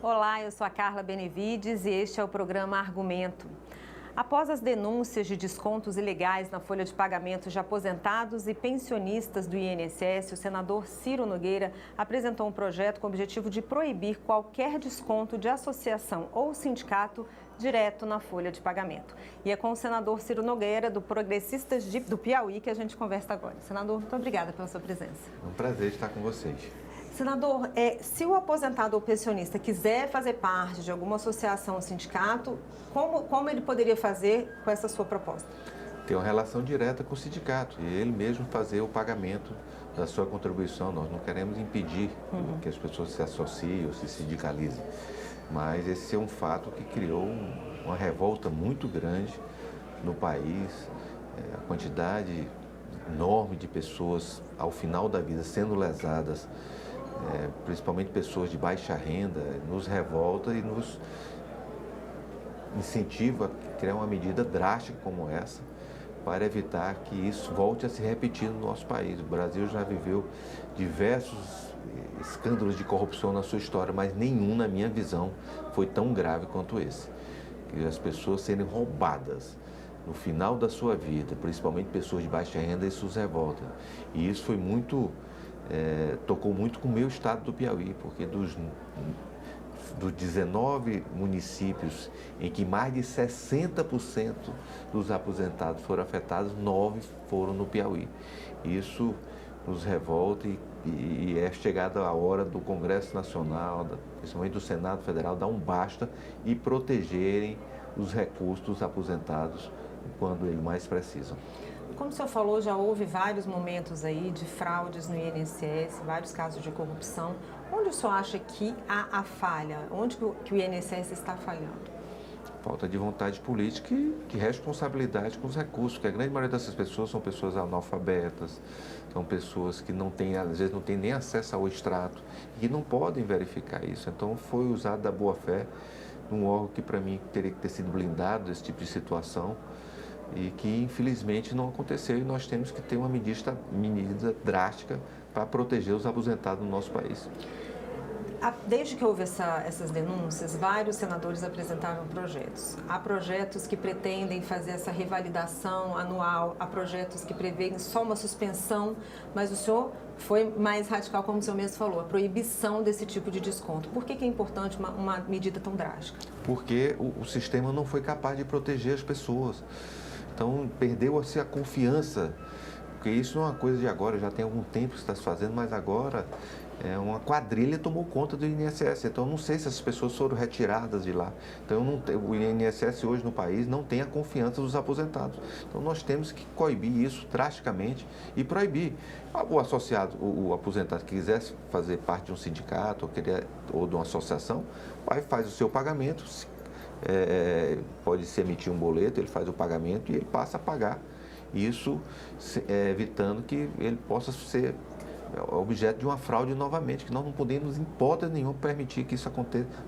Olá, eu sou a Carla Benevides e este é o programa Argumento. Após as denúncias de descontos ilegais na folha de pagamento de aposentados e pensionistas do INSS, o senador Ciro Nogueira apresentou um projeto com o objetivo de proibir qualquer desconto de associação ou sindicato direto na folha de pagamento. E é com o senador Ciro Nogueira, do Progressistas do Piauí, que a gente conversa agora. Senador, muito obrigada pela sua presença. É um prazer estar com vocês. Senador, se o aposentado ou pensionista quiser fazer parte de alguma associação ou sindicato, como ele poderia fazer com essa sua proposta? Ter uma relação direta com o sindicato e ele mesmo fazer o pagamento da sua contribuição. Nós não queremos impedir que as pessoas se associem ou se sindicalizem, mas esse é um fato que criou uma revolta muito grande no país, a quantidade enorme de pessoas ao final da vida sendo lesadas, principalmente pessoas de baixa renda, nos revolta e nos incentiva a criar uma medida drástica como essa para evitar que isso volte a se repetir no nosso país. O Brasil já viveu diversos escândalos de corrupção na sua história, mas nenhum, na minha visão, foi tão grave quanto esse. Que as pessoas serem roubadas no final da sua vida, principalmente pessoas de baixa renda, isso os revolta. E isso foi tocou muito com o meu estado do Piauí, porque dos 19 municípios em que mais de 60% dos aposentados foram afetados, 9 foram no Piauí. Isso nos revolta e é chegada a hora do Congresso Nacional, principalmente do Senado Federal, dar um basta e protegerem os recursos dos aposentados quando eles mais precisam. Como o senhor falou, já houve vários momentos aí de fraudes no INSS, vários casos de corrupção. Onde o senhor acha que há a falha? Onde que o INSS está falhando? Falta de vontade política e de responsabilidade com os recursos, porque a grande maioria dessas pessoas são pessoas analfabetas, são pessoas que não têm, às vezes não têm nem acesso ao extrato e não podem verificar isso. Então foi usado da boa-fé num órgão que para mim teria que ter sido blindado desse tipo de situação, e que infelizmente não aconteceu, e nós temos que ter uma medida drástica para proteger os aposentados no nosso país. Desde que houve essas denúncias, vários senadores apresentaram projetos. Há projetos que pretendem fazer essa revalidação anual, há projetos que prevêem só uma suspensão, mas o senhor foi mais radical, como o senhor mesmo falou, a proibição desse tipo de desconto. Por que é importante uma medida tão drástica? Porque o sistema não foi capaz de proteger as pessoas. Então, perdeu-se a confiança, porque isso não é uma coisa de agora, já tem algum tempo que está se fazendo, mas agora uma quadrilha tomou conta do INSS. Então, eu não sei se essas pessoas foram retiradas de lá. Então, o INSS hoje no país não tem a confiança dos aposentados. Então, nós temos que coibir isso drasticamente e proibir. O associado, o aposentado que quisesse fazer parte de um sindicato ou de uma associação, faz o seu pagamento, pode se emitir um boleto, ele faz o pagamento e ele passa a pagar. Isso evitando que ele possa ser objeto de uma fraude novamente, que nós não podemos, em hipótese nenhuma, permitir que isso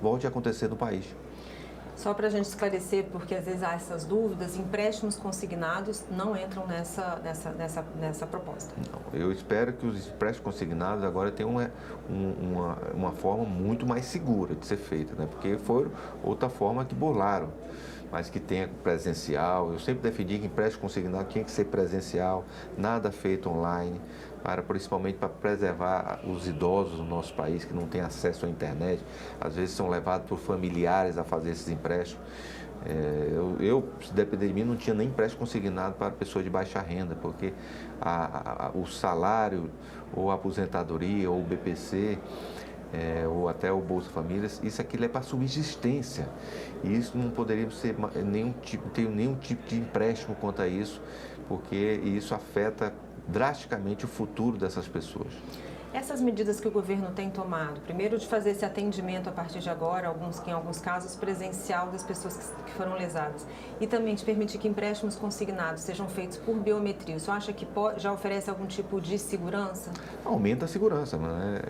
volte a acontecer no país. Só para a gente esclarecer, porque às vezes há essas dúvidas, empréstimos consignados não entram nessa proposta. Não, eu espero que os empréstimos consignados agora tenham uma forma muito mais segura de ser feita, né? Porque foi outra forma que burlaram, mas que tenha presencial. Eu sempre defendi que empréstimo consignado tinha que ser presencial, nada feito online, principalmente para preservar os idosos do nosso país que não têm acesso à internet, às vezes são levados por familiares a fazer esses empréstimos. Se depender de mim, não tinha nem empréstimo consignado para pessoas de baixa renda, porque o salário, ou a aposentadoria, ou o BPC, ou até o Bolsa Famílias, isso aqui é para subsistência. E isso não poderia ser ter nenhum tipo de empréstimo quanto a isso, porque isso afeta drasticamente o futuro dessas pessoas. Essas medidas que o governo tem tomado, primeiro de fazer esse atendimento a partir de agora, em alguns casos presencial das pessoas que foram lesadas, e também de permitir que empréstimos consignados sejam feitos por biometria, o senhor acha que já oferece algum tipo de segurança? Aumenta a segurança, né?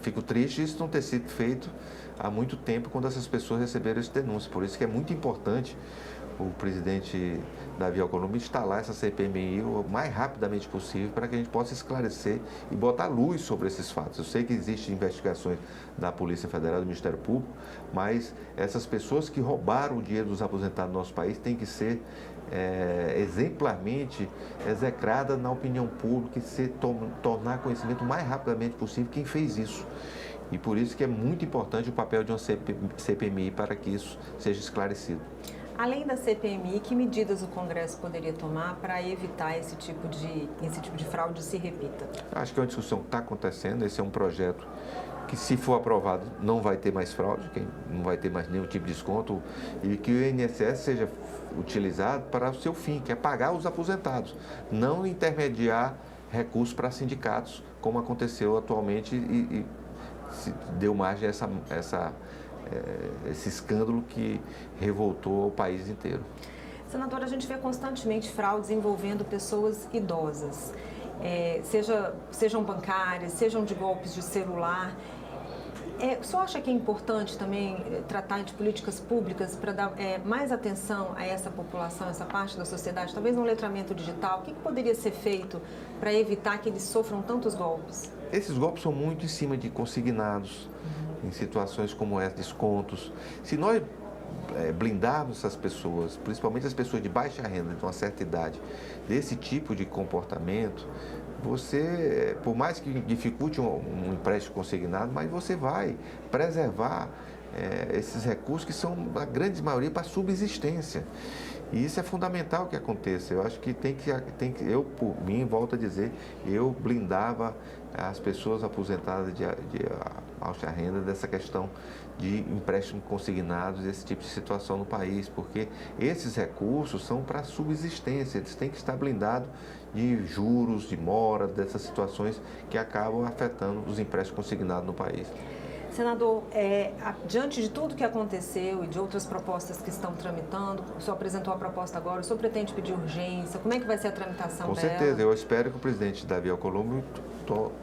Fico triste isso não ter sido feito há muito tempo quando essas pessoas receberam esse denúncio. Por isso que é muito importante o presidente Davi Alcolumbre instalar essa CPMI o mais rapidamente possível para que a gente possa esclarecer e botar luz sobre esses fatos. Eu sei que existem investigações da Polícia Federal, do Ministério Público, mas essas pessoas que roubaram o dinheiro dos aposentados do nosso país têm que ser exemplarmente execradas na opinião pública e tornar conhecimento o mais rapidamente possível quem fez isso. E por isso que é muito importante o papel de uma CPMI para que isso seja esclarecido. Além da CPMI, que medidas o Congresso poderia tomar para evitar esse tipo de fraude se repita? Acho que é uma discussão que está acontecendo. Esse é um projeto que, se for aprovado, não vai ter mais fraude, não vai ter mais nenhum tipo de desconto, e que o INSS seja utilizado para o seu fim, que é pagar os aposentados, não intermediar recursos para sindicatos, como aconteceu atualmente e deu margem a esse escândalo que revoltou o país inteiro. Senador, a gente vê constantemente fraudes envolvendo pessoas idosas, sejam bancárias, sejam de golpes de celular. O senhor acha que é importante também tratar de políticas públicas para dar mais atenção a essa população, essa parte da sociedade, talvez no letramento digital? O que poderia ser feito para evitar que eles sofram tantos golpes? Esses golpes são muito em cima de consignados, em situações como essa, descontos. Se nós blindarmos essas pessoas, principalmente as pessoas de baixa renda, de uma certa idade, desse tipo de comportamento, você, por mais que dificulte um empréstimo consignado, mas você vai preservar esses recursos que são, a grande maioria, para subsistência. E isso é fundamental que aconteça. Eu acho que eu, por mim, volto a dizer, eu blindava as pessoas aposentadas de baixa renda dessa questão de empréstimos consignados, esse tipo de situação no país, porque esses recursos são para subsistência, eles têm que estar blindados de juros, de mora, dessas situações que acabam afetando os empréstimos consignados no país. Senador, diante de tudo que aconteceu e de outras propostas que estão tramitando, o senhor apresentou a proposta agora, o senhor pretende pedir urgência? Como é que vai ser a tramitação dela? Com certeza, eu espero que o presidente Davi Alcolumbre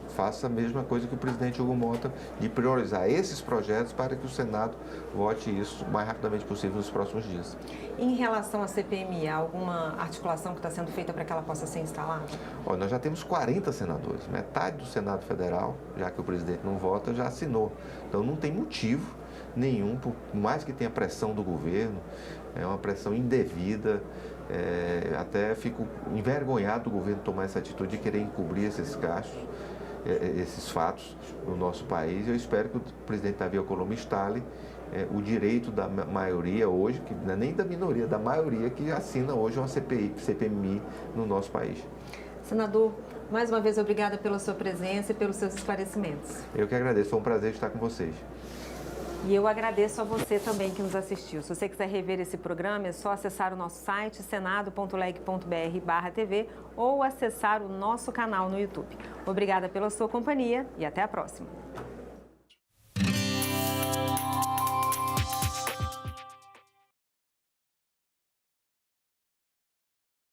faça a mesma coisa que o presidente Hugo Mota, de priorizar esses projetos para que o Senado vote isso o mais rapidamente possível nos próximos dias. Em relação à CPMI, há alguma articulação que está sendo feita para que ela possa ser instalada? Olha, nós já temos 40 senadores, metade do Senado Federal, já que o presidente não vota, já assinou. Então não tem motivo nenhum, por mais que tenha pressão do governo, é uma pressão indevida. Até fico envergonhado do governo tomar essa atitude de querer encobrir esses gastos, esses fatos no nosso país. Eu espero que o presidente Davi Alcolumbre instale o direito da maioria hoje, que não é nem da minoria, da maioria que assina hoje uma CPMI no nosso país. Senador, mais uma vez obrigada pela sua presença e pelos seus esclarecimentos. Eu que agradeço, foi um prazer estar com vocês. E eu agradeço a você também que nos assistiu. Se você quiser rever esse programa, é só acessar o nosso site senado.leg.br/TV ou acessar o nosso canal no YouTube. Obrigada pela sua companhia e até a próxima.